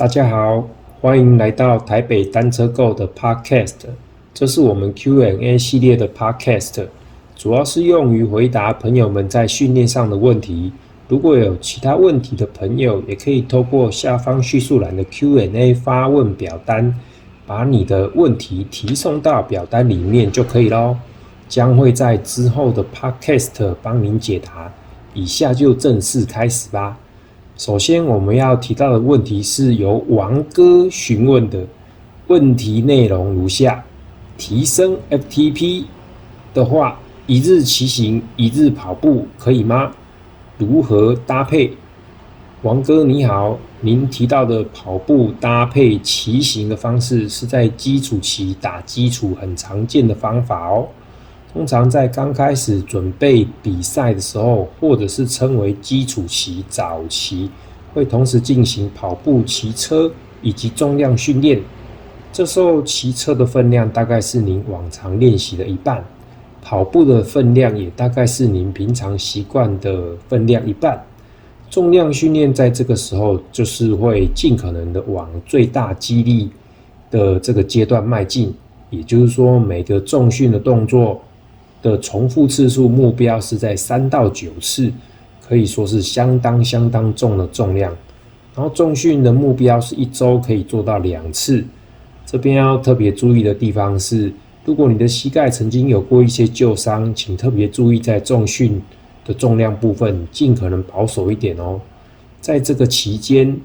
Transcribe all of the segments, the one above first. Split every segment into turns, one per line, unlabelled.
大家好，欢迎来到台北单车购的 Podcast。这是我们 Q&A 系列的 Podcast， 主要是用于回答朋友们在训练上的问题。如果有其他问题的朋友，也可以透过下方叙述栏的 Q&A 发问表单，把你的问题提送到表单里面就可以咯。将会在之后的 Podcast 帮您解答。以下就正式开始吧。首先我们要提到的问题是由王哥询问的，问题内容如下：提升 FTP 的话，一日骑行，一日跑步可以吗？如何搭配？王哥你好，您提到的跑步搭配骑行的方式是在基础期打基础很常见的方法哦。通常在刚开始准备比赛的时候，或者是称为基础期、早期，会同时进行跑步、骑车以及重量训练。这时候骑车的分量大概是您往常练习的一半，跑步的分量也大概是您平常习惯的分量一半。重量训练在这个时候就是会尽可能的往最大肌力的这个阶段迈进，也就是说每个重训的动作的重复次数目标是在3到9次，可以说是相当重的重量。然后重训的目标是1周可以做到2次。这边要特别注意的地方是，如果你的膝盖曾经有过一些旧伤，请特别注意在重训的重量部分尽可能保守一点哦。在这个期间，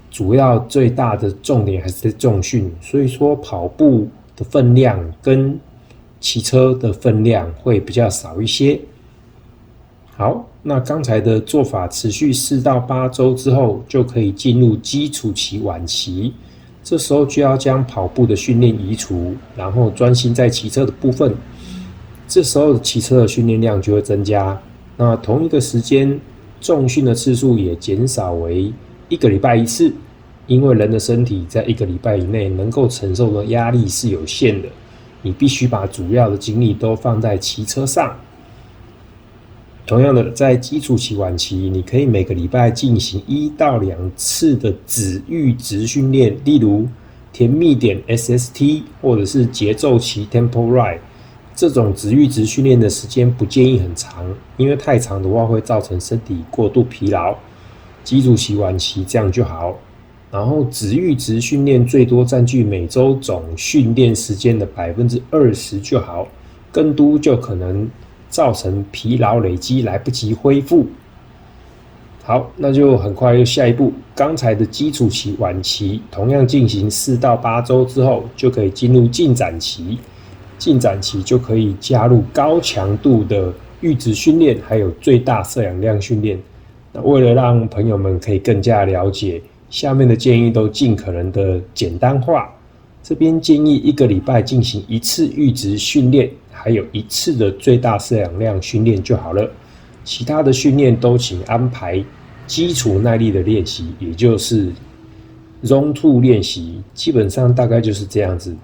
主要最大的重点还是在重训，所以说跑步的分量跟骑车的分量会比较少一些。好，那刚才的做法持续4到8周之后，就可以进入基础期晚期。这时候就要将跑步的训练移除，然后专心在骑车的部分。这时候骑车的训练量就会增加。那同一个时间，重训的次数也减少为1个礼拜1次，因为人的身体在1个礼拜以内能够承受的压力是有限的。你必须把主要的精力都放在骑车上。同样的，在基础期晚期，你可以每个礼拜进行1到2次的子阈值训练，例如甜蜜点 SST 或者是节奏期 Tempo Ride。这种子阈值训练的时间不建议很长，因为太长的话会造成身体过度疲劳。基础期晚期这样就好。然后子阈值训练最多占据每周总训练时间的20%就好，更多就可能造成疲劳累积来不及恢复。好，那就很快又下一步，刚才的基础期晚期同样进行4到8周之后，就可以进入进展期。进展期就可以加入高强度的阈值训练，还有最大摄氧量训练。那为了让朋友们可以更加了解，下面的建议都尽可能的简单化。这边建议1个礼拜进行1次阈值训练，还有1次的最大摄氧量训练就好了。其他的训练都请安排基础耐力的练习，也就是 Zone 2练习，基本上大概就是这样子。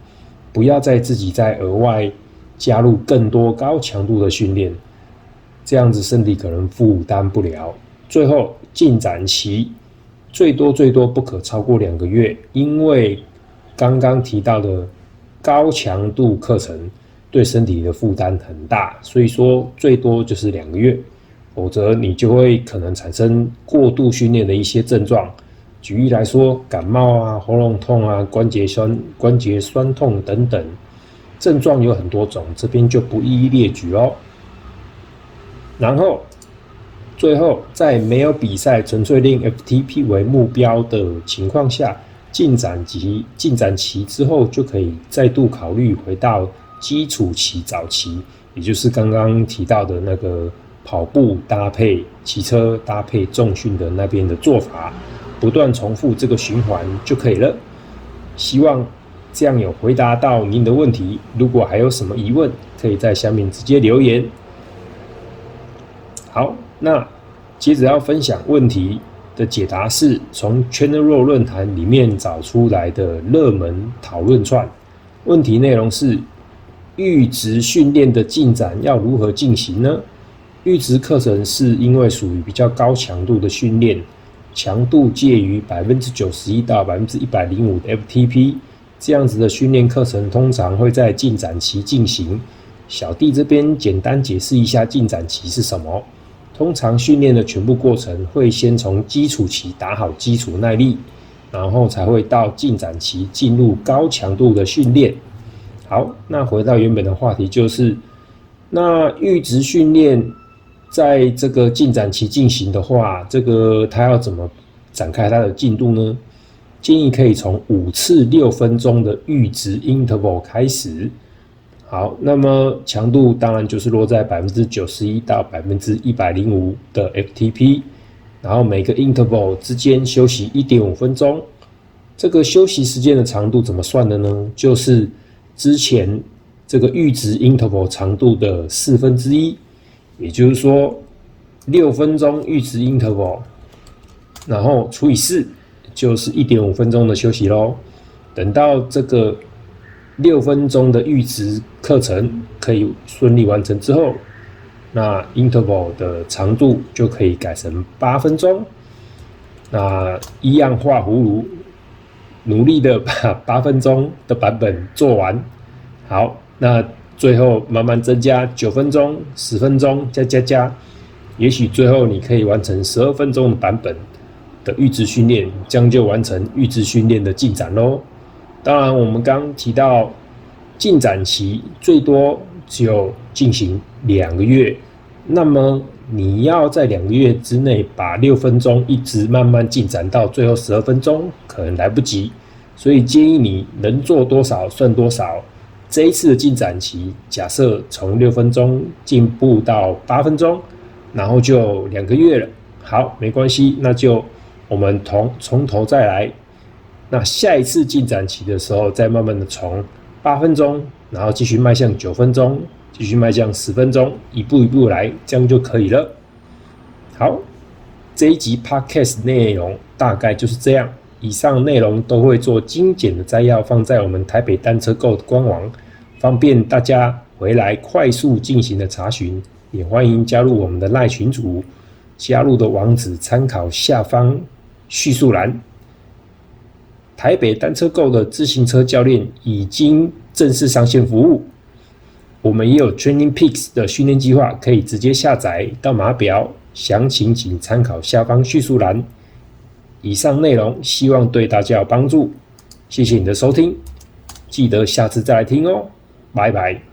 不要自己再额外加入更多高强度的训练，这样子身体可能负担不了。最后进展期最多不可超过2个月，因为刚刚提到的高强度课程对身体的负担很大，所以说最多就是2个月，否则你就会可能产生过度训练的一些症状。举例来说，感冒啊、喉咙痛啊、关节酸痛等等症状有很多种，这边就不一一列举哦。然后最后在没有比赛纯粹练 FTP 为目标的情况下，进展期之后就可以再度考虑回到基础期早期，也就是刚刚提到的那个跑步搭配骑车搭配重训的那边的做法，不断重复这个循环就可以了。希望这样有回答到您的问题。如果还有什么疑问，可以在下面直接留言。好，那接着要分享问题的解答是从 Channel 论坛里面找出来的热门讨论串。问题内容是：阈值训练的进展要如何进行呢？阈值课程是因为属于比较高强度的训练，强度介于91%到105%的 FTP， 这样子的训练课程通常会在进展期进行。小弟这边简单解释一下进展期是什么。通常训练的全部过程会先从基础期打好基础耐力，然后才会到进展期进入高强度的训练。好，那回到原本的话题，就是那阈值训练在这个进展期进行的话，这个它要怎么展开它的进度呢？建议可以从5次6分钟的阈值 interval 开始。好，那么强度当然就是落在91%到105%的 FTP， 然后每个 interval 之间休息 1.5 分钟。这个休息时间的长度怎么算的呢？就是之前这个阈值 interval 长度的1/4，也就是说6分钟阈值 interval， 然后除以4，就是 1.5 分钟的休息咯。等到这个6分钟的阈值课程可以顺利完成之后，那 interval 的长度就可以改成8分钟。那一样画葫芦，努力的把8分钟的版本做完。好，那最后慢慢增加9分钟、10分钟，加，也许最后你可以完成12分钟的版本的阈值训练，这样就完成阈值训练的进展咯。当然，我们刚提到进展期最多只有进行2个月，那么你要在2个月之内把6分钟一直慢慢进展到最后12分钟，可能来不及，所以建议你能做多少算多少。这一次的进展期，假设从6分钟进步到8分钟，然后就2个月了。好，没关系，那就我们从头再来。那下一次进展期的时候，再慢慢的从8分钟，然后继续迈向9分钟，继续迈向10分钟，一步一步来，这样就可以了。好，这一集 Podcast 内容大概就是这样。以上内容都会做精简的摘要，放在我们台北单车购的官网，方便大家回来快速进行的查询。也欢迎加入我们的LINE群组，加入的网址参考下方叙述栏。台北单车购的自行车教练已经正式上线服务，我们也有 Training Peaks 的训练计划，可以直接下载到码表，详情请参考下方叙述栏。以上内容希望对大家有帮助，谢谢你的收听，记得下次再来听哦，拜拜。